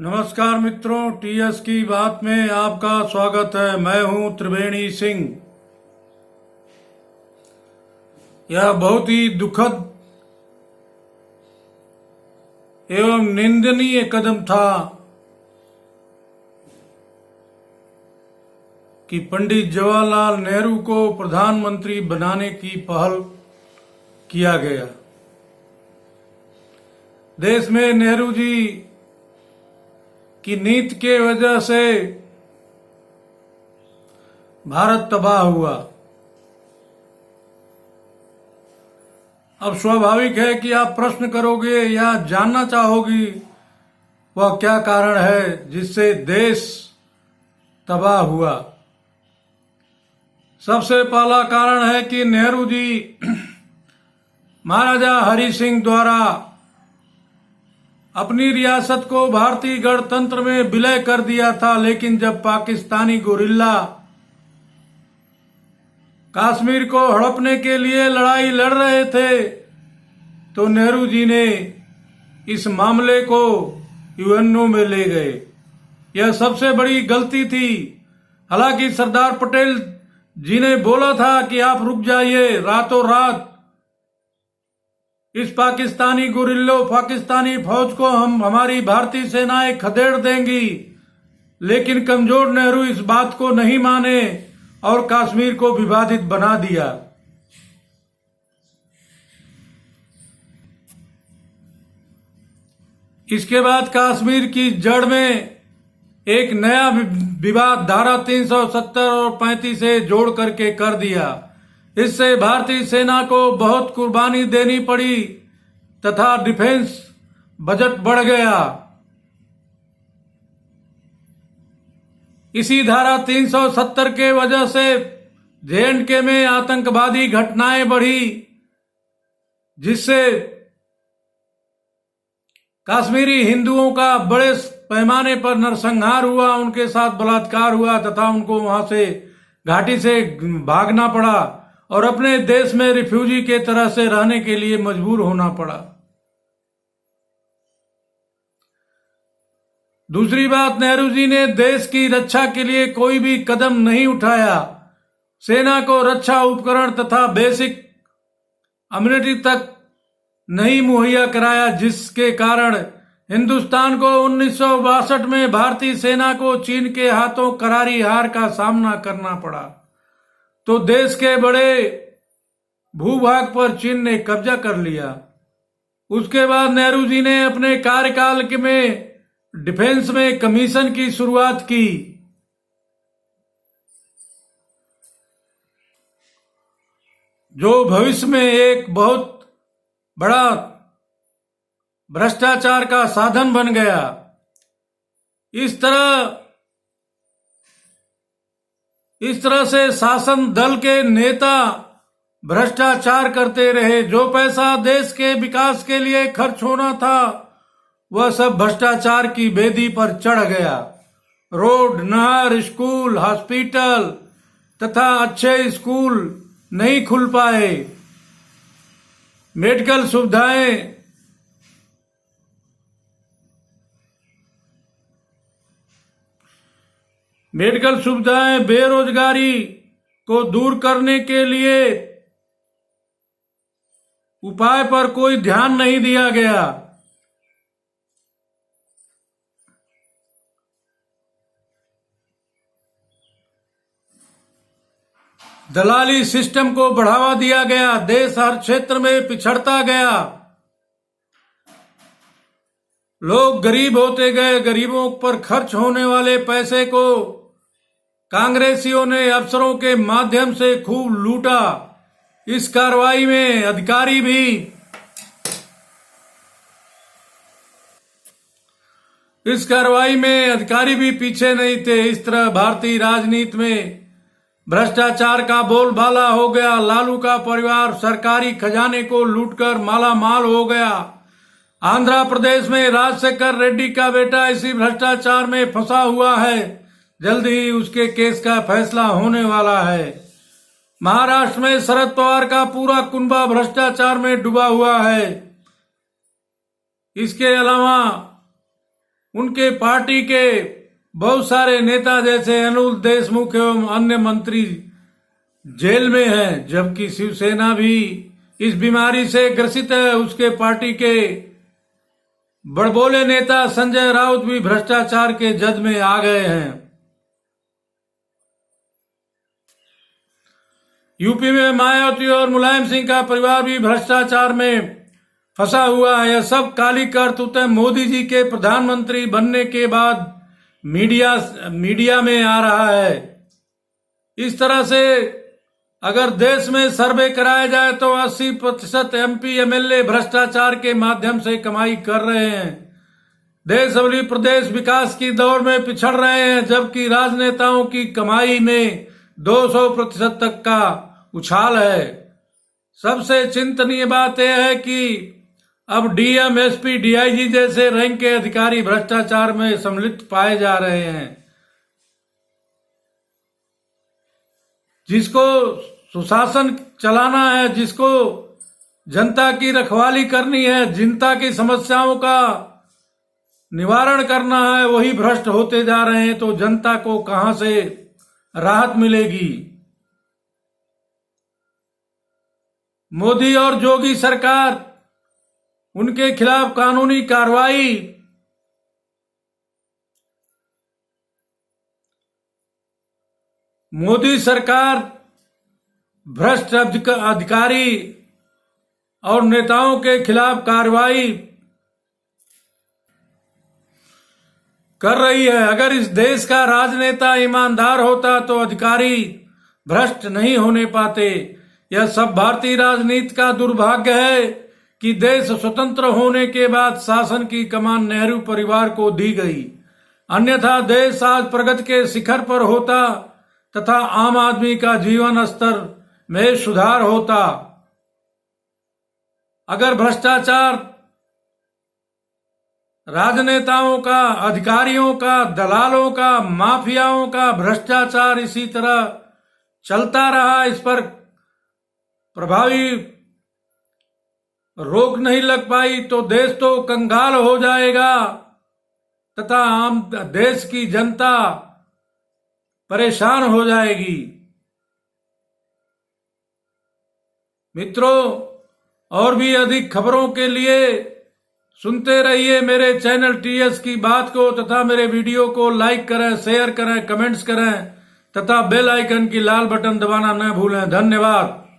नमस्कार मित्रों, टीएस की बात में आपका स्वागत है। मैं हूं त्रिवेणी सिंह। यह बहुत ही दुखद एवं निंदनीय कदम था कि पंडित जवाहरलाल नेहरू को प्रधानमंत्री बनाने की पहल किया गया। देश में नेहरू जी की नीति के वजह से भारत तबाह हुआ। अब स्वाभाविक है कि आप प्रश्न करोगे या जानना चाहोगी वह क्या कारण है जिससे देश तबाह हुआ। सबसे पहला कारण है कि नेहरू जी महाराजा हरि सिंह द्वारा अपनी रियासत को भारतीय गणतंत्र में विलय कर दिया था, लेकिन जब पाकिस्तानी गुरिल्ला कश्मीर को हड़पने के लिए लड़ाई लड़ रहे थे तो नेहरू जी ने इस मामले को यूएनओ में ले गए। यह सबसे बड़ी गलती थी। हालांकि सरदार पटेल जी ने बोला था कि आप रुक जाइए, रातों रात इस पाकिस्तानी फौज को हमारी भारतीय सेनाएं खदेड़ देंगी, लेकिन कमजोर नेहरू इस बात को नहीं माने और कश्मीर को विवादित बना दिया। इसके बाद कश्मीर की जड़ में एक नया विवाद धारा 370 और 35 से जोड़ करके कर दिया। इससे भारतीय सेना को बहुत कुर्बानी देनी पड़ी तथा डिफेंस बजट बढ़ गया। इसी धारा 370 के वजह से जेएंडके में आतंकवादी घटनाएं बढ़ी, जिससे कश्मीरी हिंदुओं का बड़े पैमाने पर नरसंहार हुआ, उनके साथ बलात्कार हुआ तथा उनको वहां से घाटी से भागना पड़ा और अपने देश में रिफ्यूजी के तरह से रहने के लिए मजबूर होना पड़ा। दूसरी बात, नेहरू जी ने देश की रक्षा के लिए कोई भी कदम नहीं उठाया। सेना को रक्षा उपकरण तथा बेसिक अम्यूनिटी तक नहीं मुहैया कराया, जिसके कारण हिंदुस्तान को 1962 में भारतीय सेना को चीन के हाथों करारी हार का सामना करना पड़ा। तो देश के बड़े भूभाग पर चीन ने कब्जा कर लिया। उसके बाद नेहरू जी ने अपने कार्यकाल में डिफेंस में कमीशन की शुरुआत की। जो भविष्य में एक बहुत बड़ा भ्रष्टाचार का साधन बन गया। इस तरह से शासन दल के नेता भ्रष्टाचार करते रहे। जो पैसा देश के विकास के लिए खर्च होना था वह सब भ्रष्टाचार की बेदी पर चढ़ गया। रोड, नहर, स्कूल, हॉस्पिटल तथा अच्छे स्कूल नहीं खुल पाए। मेडिकल सुविधाएं, बेरोजगारी को दूर करने के लिए उपाय पर कोई ध्यान नहीं दिया गया। दलाली सिस्टम को बढ़ावा दिया गया। देश हर क्षेत्र में पिछड़ता गया। लोग गरीब होते गए। गरीबों पर खर्च होने वाले पैसे को कांग्रेसियों ने अफसरों के माध्यम से खूब लूटा। इस कार्रवाई में अधिकारी भी पीछे नहीं थे। इस तरह भारतीय राजनीति में भ्रष्टाचार का बोलबाला हो गया। लालू का परिवार सरकारी खजाने को लूटकर माला माल हो गया। आंध्र प्रदेश में राजशेखर रेड्डी का बेटा इसी भ्रष्टाचार में फंसा हुआ है। जल्द ही उसके केस का फैसला होने वाला है। महाराष्ट्र में शरद पवार का पूरा कुनबा भ्रष्टाचार में डूबा हुआ है। इसके अलावा उनके पार्टी के बहुत सारे नेता जैसे अनिल देशमुख एवं अन्य मंत्री जेल में हैं, जबकि शिवसेना भी इस बीमारी से ग्रसित है। उसके पार्टी के बड़बोले नेता संजय राउत भी भ्रष्टाचार के जद में आ गए हैं। यूपी में मायावती और मुलायम सिंह का परिवार भी भ्रष्टाचार में फंसा हुआ है। यह सब काली करतूतें मोदी जी के प्रधानमंत्री बनने के बाद मीडिया में आ रहा है। इस तरह से अगर देश में सर्वे कराया जाए तो 80% MP MLA भ्रष्टाचार के माध्यम से कमाई कर रहे हैं। देश अभी प्रदेश विकास की दौड़ में पिछड़ रहे हैं, जबकि राजनेताओं की कमाई में 200% तक का उछाल है। सबसे चिंतनीय बात यह है कि अब DM, SP, DIG जैसे रैंक के अधिकारी भ्रष्टाचार में सम्मिलित पाए जा रहे हैं। जिसको सुशासन चलाना है, जिसको जनता की रखवाली करनी है, जनता की समस्याओं का निवारण करना है, वही भ्रष्ट होते जा रहे हैं। तो जनता को कहां से राहत मिलेगी? मोदी और जोगी सरकार, उनके खिलाफ कानूनी कार्रवाई, मोदी सरकार भ्रष्ट अधिकारी और नेताओं के खिलाफ कार्रवाई कर रही है। अगर इस देश का राजनेता ईमानदार होता तो अधिकारी भ्रष्ट नहीं होने पाते। यह सब भारतीय राजनीति का दुर्भाग्य है कि देश स्वतंत्र होने के बाद शासन की कमान नेहरू परिवार को दी गई, अन्यथा देश आज प्रगति के शिखर पर होता तथा आम आदमी का जीवन स्तर में सुधार होता। अगर भ्रष्टाचार राजनेताओं का, अधिकारियों का, दलालों का, माफियाओं का भ्रष्टाचार इसी तरह चलता रहा, इस पर प्रभावी रोक नहीं लग पाई तो देश तो कंगाल हो जाएगा तथा आम देश की जनता परेशान हो जाएगी। मित्रों, और भी अधिक खबरों के लिए सुनते रहिए मेरे चैनल TS की बात को तथा मेरे वीडियो को लाइक करें, शेयर करें, कमेंट्स करें तथा बेल आइकन की लाल बटन दबाना न भूलें। धन्यवाद।